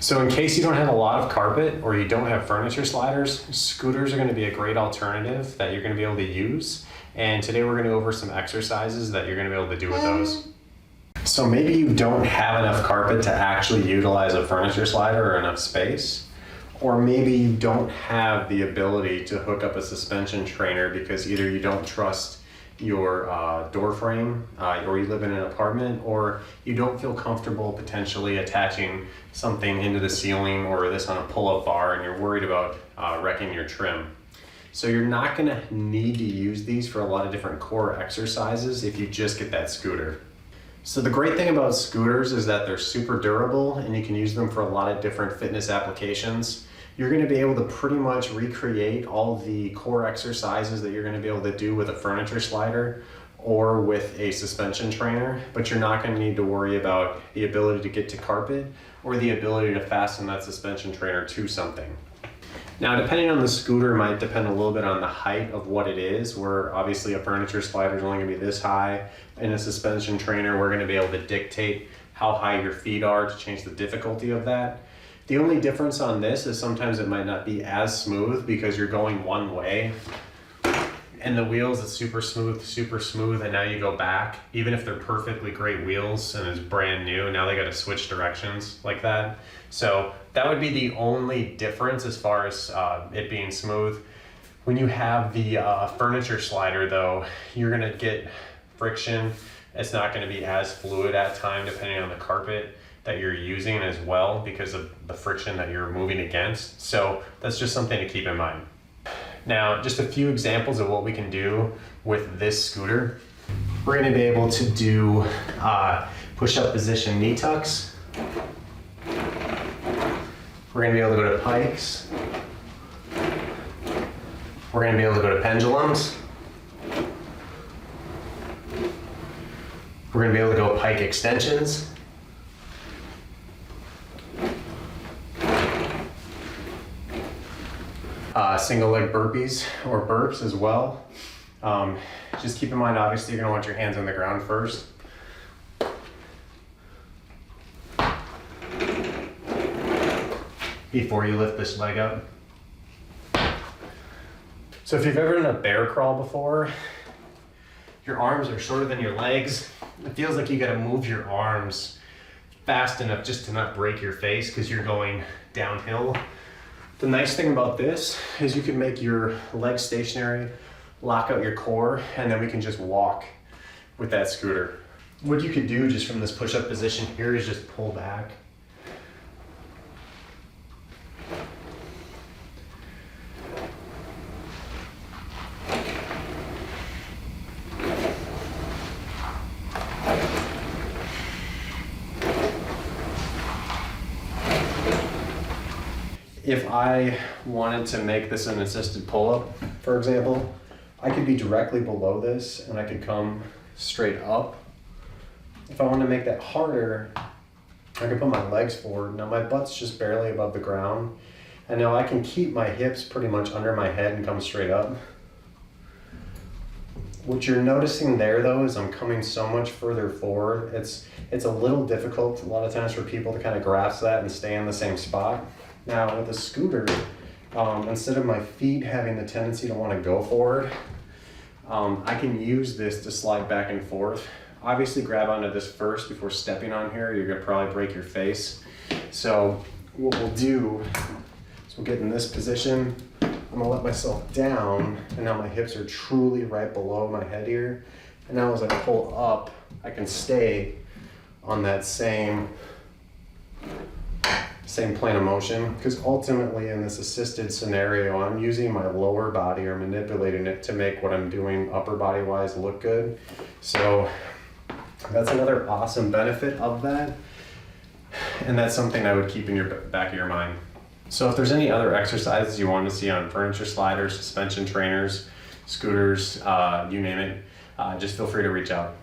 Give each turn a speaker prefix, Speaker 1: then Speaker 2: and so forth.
Speaker 1: So in case you don't have a lot of carpet or you don't have furniture sliders, scooters are going to be a great alternative that you're going to be able to use. And today we're going to go over some exercises that you're going to be able to do with those. So maybe you don't have enough carpet to actually utilize a furniture slider or enough space. Or maybe you don't have the ability to hook up a suspension trainer because either you don't trust your door frame or you live in an apartment, or you don't feel comfortable potentially attaching something into the ceiling or this on a pull-up bar, and you're worried about wrecking your trim. So you're not going to need to use these for a lot of different core exercises if you just get that scooter. So the great thing about scooters is that they're super durable and you can use them for a lot of different fitness applications. You're going to be able to pretty much recreate all the core exercises that you're going to be able to do with a furniture slider or with a suspension trainer, but you're not going to need to worry about the ability to get to carpet or the ability to fasten that suspension trainer to something. Now, depending on the scooter might depend a little bit on the height of what it is, where obviously a furniture slider is only going to be this high. In a suspension trainer, we're going to be able to dictate how high your feet are to change the difficulty of that. The only difference on this is sometimes it might not be as smooth because you're going one way and the wheels is super smooth, and now you go back. Even if they're perfectly great wheels and it's brand new, now they got to switch directions like that. So that would be the only difference as far as it being smooth. When you have the furniture slider though, you're gonna get friction. It's not gonna be as fluid at time depending on the carpet that you're using as well because of the friction that you're moving against. So that's just something to keep in mind. Now, just a few examples of what we can do with this scooter. We're going to be able to do push-up position knee tucks. We're going to be able to go to pikes. We're going to be able to go to pendulums. We're going to be able to go pike extensions. Single leg burpees or burps as well. Just keep in mind, obviously, you're going to want your hands on the ground first. Before you lift this leg up. So if you've ever done a bear crawl before, your arms are shorter than your legs. It feels like you got to move your arms fast enough just to not break your face because you're going downhill. The nice thing about this is you can make your legs stationary, lock out your core, and then we can just walk with that scooter. What you could do just from this push-up position here is just pull back. If I wanted to make this an assisted pull-up, for example, I could be directly below this and I could come straight up. If I want to make that harder, I can put my legs forward. Now my butt's just barely above the ground. And now I can keep my hips pretty much under my head and come straight up. What you're noticing there though is I'm coming so much further forward. It's a little difficult a lot of times for people to kind of grasp that and stay in the same spot. Now with a scooter, instead of my feet having the tendency to want to go forward, I can use this to slide back and forth. Obviously grab onto this first before stepping on here. You're gonna probably break your face. So what we'll do is we'll get in this position. I'm gonna let myself down, and now my hips are truly right below my head here. And now as I pull up, I can stay on that same plane of motion, because ultimately in this assisted scenario, I'm using my lower body or manipulating it to make what I'm doing upper body wise look good. So that's another awesome benefit of that. And that's something I would keep in your back of your mind. So if there's any other exercises you want to see on furniture sliders, suspension trainers, scooters, you name it, just feel free to reach out.